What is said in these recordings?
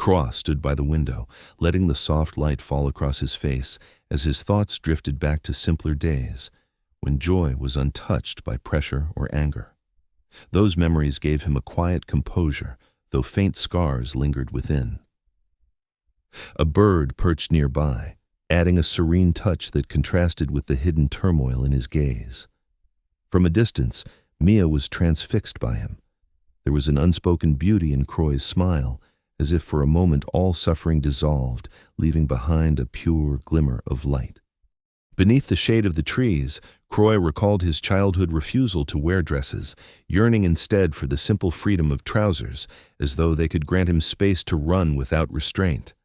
Croix stood by the window, letting the soft light fall across his face as his thoughts drifted back to simpler days, when joy was untouched by pressure or anger. Those memories gave him a quiet composure, though faint scars lingered within. A bird perched nearby, adding a serene touch that contrasted with the hidden turmoil in his gaze. From a distance, Mia was transfixed by him. There was an unspoken beauty in Croix's smile, as if for a moment all suffering dissolved, leaving behind a pure glimmer of light. Beneath the shade of the trees, Croix recalled his childhood refusal to wear dresses, yearning instead for the simple freedom of trousers, as though they could grant him space to run without restraint.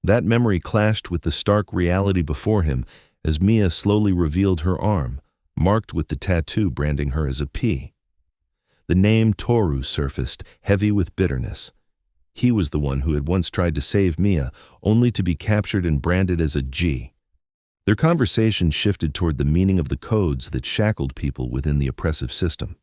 That memory clashed with the stark reality before him as Mia slowly revealed her arm, marked with the tattoo branding her as a P. The name Toru surfaced, heavy with bitterness. He was the one who had once tried to save Mia, only to be captured and branded as a G. Their conversation shifted toward the meaning of the codes that shackled people within the oppressive system.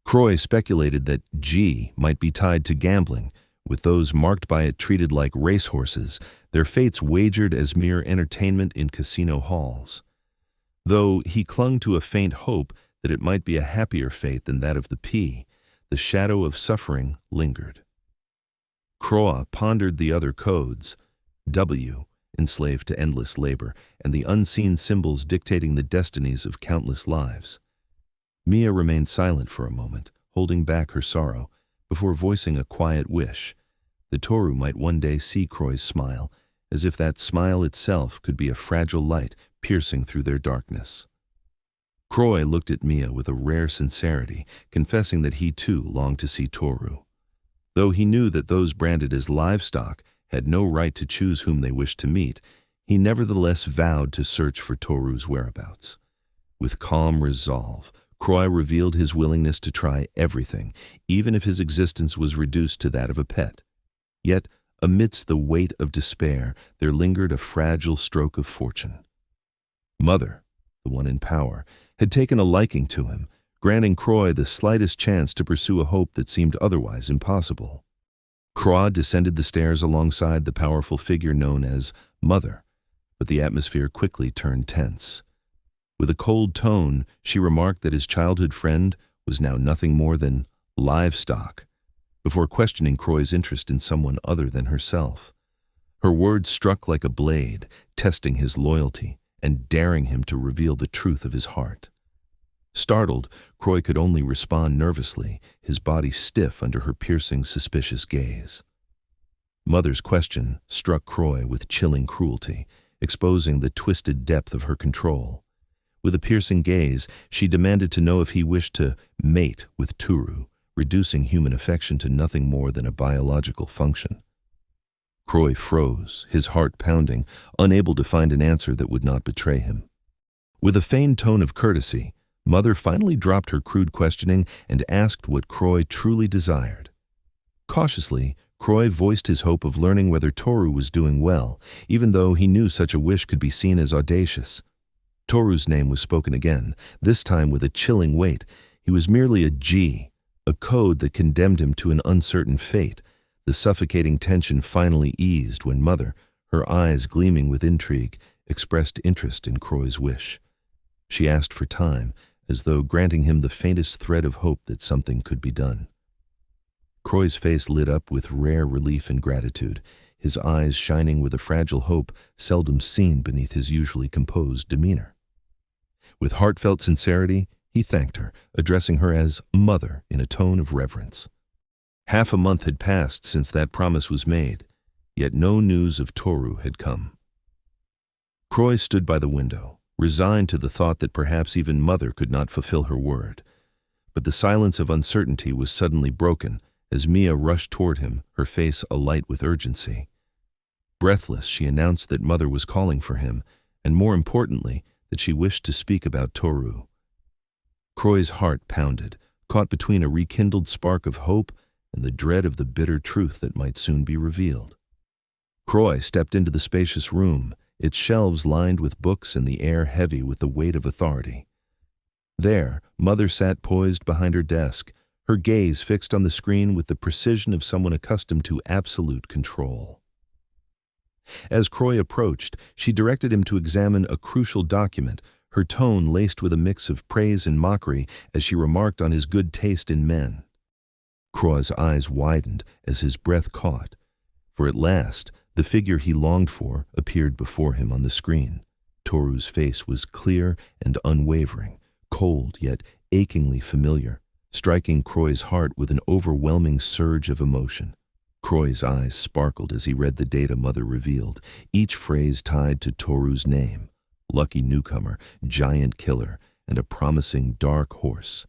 Croix speculated that G might be tied to gambling, with those marked by it treated like racehorses, their fates wagered as mere entertainment in casino halls. Though he clung to a faint hope that it might be a happier fate than that of the P, the shadow of suffering lingered. Croix pondered the other codes, W, enslaved to endless labor, and the unseen symbols dictating the destinies of countless lives. Mia remained silent for a moment, holding back her sorrow, before voicing a quiet wish. The Toru might one day see Croix's smile, as if that smile itself could be a fragile light piercing through their darkness. Croix looked at Mia with a rare sincerity, confessing that he too longed to see Toru. Though he knew that those branded as livestock had no right to choose whom they wished to meet, he nevertheless vowed to search for Toru's whereabouts. With calm resolve, Croix revealed his willingness to try everything, even if his existence was reduced to that of a pet. Yet, amidst the weight of despair, there lingered a fragile stroke of fortune. Mother, the one in power, had taken a liking to him, granting Croix the slightest chance to pursue a hope that seemed otherwise impossible. Croix descended the stairs alongside the powerful figure known as Mother, but the atmosphere quickly turned tense. With a cold tone, she remarked that his childhood friend was now nothing more than livestock, before questioning Croix's interest in someone other than herself. Her words struck like a blade, testing his loyalty and daring him to reveal the truth of his heart. Startled, Croix could only respond nervously, his body stiff under her piercing, suspicious gaze. Mother's question struck Croix with chilling cruelty, exposing the twisted depth of her control. With a piercing gaze, she demanded to know if he wished to mate with Toru, reducing human affection to nothing more than a biological function. Croix froze, his heart pounding, unable to find an answer that would not betray him. With a feigned tone of courtesy, Mother finally dropped her crude questioning and asked what Croix truly desired. Cautiously, Croix voiced his hope of learning whether Toru was doing well, even though he knew such a wish could be seen as audacious. Toru's name was spoken again, this time with a chilling weight. He was merely a G, a code that condemned him to an uncertain fate. The suffocating tension finally eased when Mother, her eyes gleaming with intrigue, expressed interest in Croix's wish. She asked for time, as though granting him the faintest thread of hope that something could be done. Croix's face lit up with rare relief and gratitude, his eyes shining with a fragile hope seldom seen beneath his usually composed demeanor. With heartfelt sincerity, he thanked her, addressing her as Mother in a tone of reverence. Half a month had passed since that promise was made, yet no news of Toru had come. Croix stood by the window, resigned to the thought that perhaps even Mother could not fulfill her word. But the silence of uncertainty was suddenly broken as Mia rushed toward him, her face alight with urgency. Breathless, she announced that Mother was calling for him, and more importantly, that she wished to speak about Toru. Croix's heart pounded, caught between a rekindled spark of hope and the dread of the bitter truth that might soon be revealed. Croix stepped into the spacious room, its shelves lined with books and the air heavy with the weight of authority. There, Mother sat poised behind her desk, her gaze fixed on the screen with the precision of someone accustomed to absolute control. As Croy approached, she directed him to examine a crucial document, her tone laced with a mix of praise and mockery as she remarked on his good taste in men. Croy's eyes widened as his breath caught, for at last the figure he longed for appeared before him on the screen. Toru's face was clear and unwavering, cold yet achingly familiar, striking Croy's heart with an overwhelming surge of emotion. Croy's eyes sparkled as he read the data Mother revealed, each phrase tied to Toru's name: lucky newcomer, giant killer, and a promising dark horse.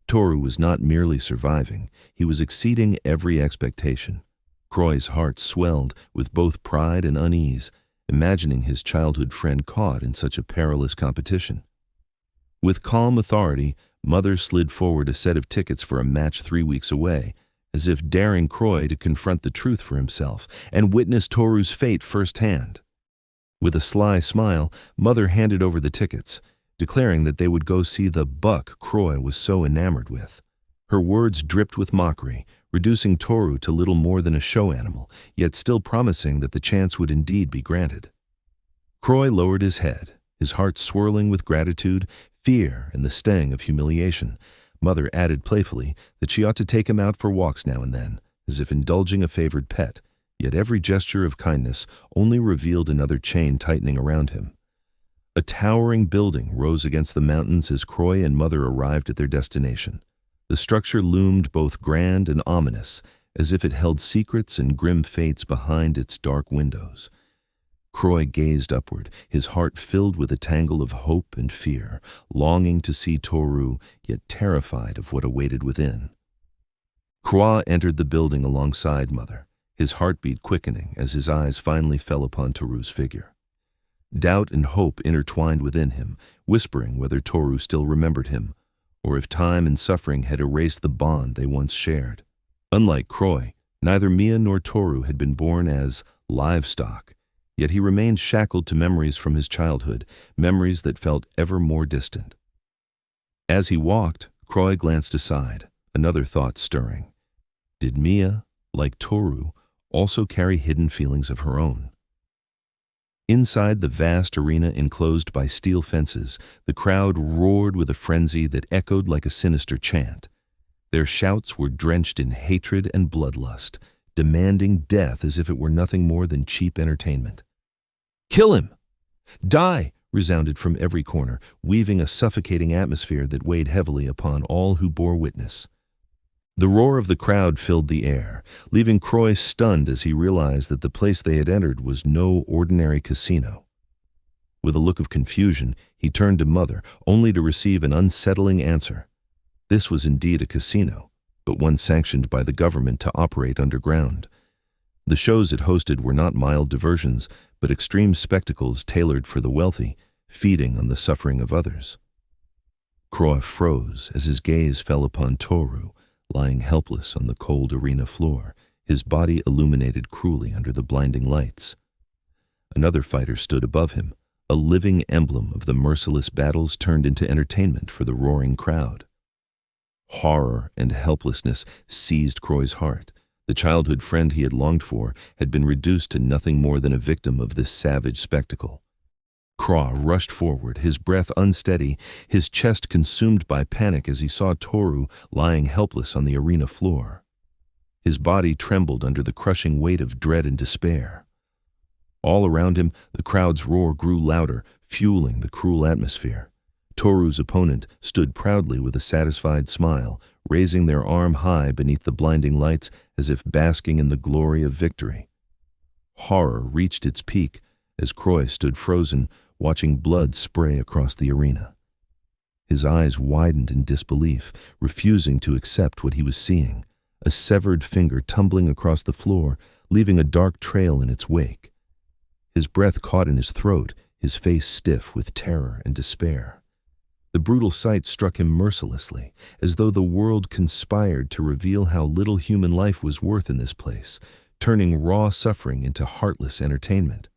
Toru was not merely surviving, he was exceeding every expectation. Croy's heart swelled with both pride and unease, imagining his childhood friend caught in such a perilous competition. With calm authority, Mother slid forward a set of tickets for a match 3 weeks away, as if daring Croy to confront the truth for himself and witness Toru's fate firsthand. With a sly smile, Mother handed over the tickets, declaring that they would go see the buck Croy was so enamored with. Her words dripped with mockery, reducing Toru to little more than a show animal, yet still promising that the chance would indeed be granted. Croy lowered his head, his heart swirling with gratitude, fear, and the sting of humiliation. Mother added playfully that she ought to take him out for walks now and then, as if indulging a favored pet, yet every gesture of kindness only revealed another chain tightening around him. A towering building rose against the mountains as Croy and Mother arrived at their destination. The structure loomed both grand and ominous, as if it held secrets and grim fates behind its dark windows. Croy gazed upward, his heart filled with a tangle of hope and fear, longing to see Toru, yet terrified of what awaited within. Croy entered the building alongside Mother, his heartbeat quickening as his eyes finally fell upon Toru's figure. Doubt and hope intertwined within him, whispering whether Toru still remembered him, or if time and suffering had erased the bond they once shared. Unlike Croy, neither Mia nor Toru had been born as livestock, yet he remained shackled to memories from his childhood, memories that felt ever more distant. As he walked, Croy glanced aside, another thought stirring. Did Mia, like Toru, also carry hidden feelings of her own? Inside the vast arena enclosed by steel fences, the crowd roared with a frenzy that echoed like a sinister chant. Their shouts were drenched in hatred and bloodlust, demanding death as if it were nothing more than cheap entertainment. "Kill him! Die!" resounded from every corner, weaving a suffocating atmosphere that weighed heavily upon all who bore witness. The roar of the crowd filled the air, leaving Croy stunned as he realized that the place they had entered was no ordinary casino. With a look of confusion, he turned to Mother, only to receive an unsettling answer. This was indeed a casino, but one sanctioned by the government to operate underground. The shows it hosted were not mild diversions, but extreme spectacles tailored for the wealthy, feeding on the suffering of others. Croy froze as his gaze fell upon Toru, lying helpless on the cold arena floor, his body illuminated cruelly under the blinding lights. Another fighter stood above him, a living emblem of the merciless battles turned into entertainment for the roaring crowd. Horror and helplessness seized Croy's heart. The childhood friend he had longed for had been reduced to nothing more than a victim of this savage spectacle. Croy rushed forward, his breath unsteady, his chest consumed by panic as he saw Toru lying helpless on the arena floor. His body trembled under the crushing weight of dread and despair. All around him, the crowd's roar grew louder, fueling the cruel atmosphere. Toru's opponent stood proudly with a satisfied smile, raising their arm high beneath the blinding lights as if basking in the glory of victory. Horror reached its peak as Croy stood frozen, watching blood spray across the arena. His eyes widened in disbelief, refusing to accept what he was seeing, a severed finger tumbling across the floor, leaving a dark trail in its wake. His breath caught in his throat, his face stiff with terror and despair. The brutal sight struck him mercilessly, as though the world conspired to reveal how little human life was worth in this place, turning raw suffering into heartless entertainment.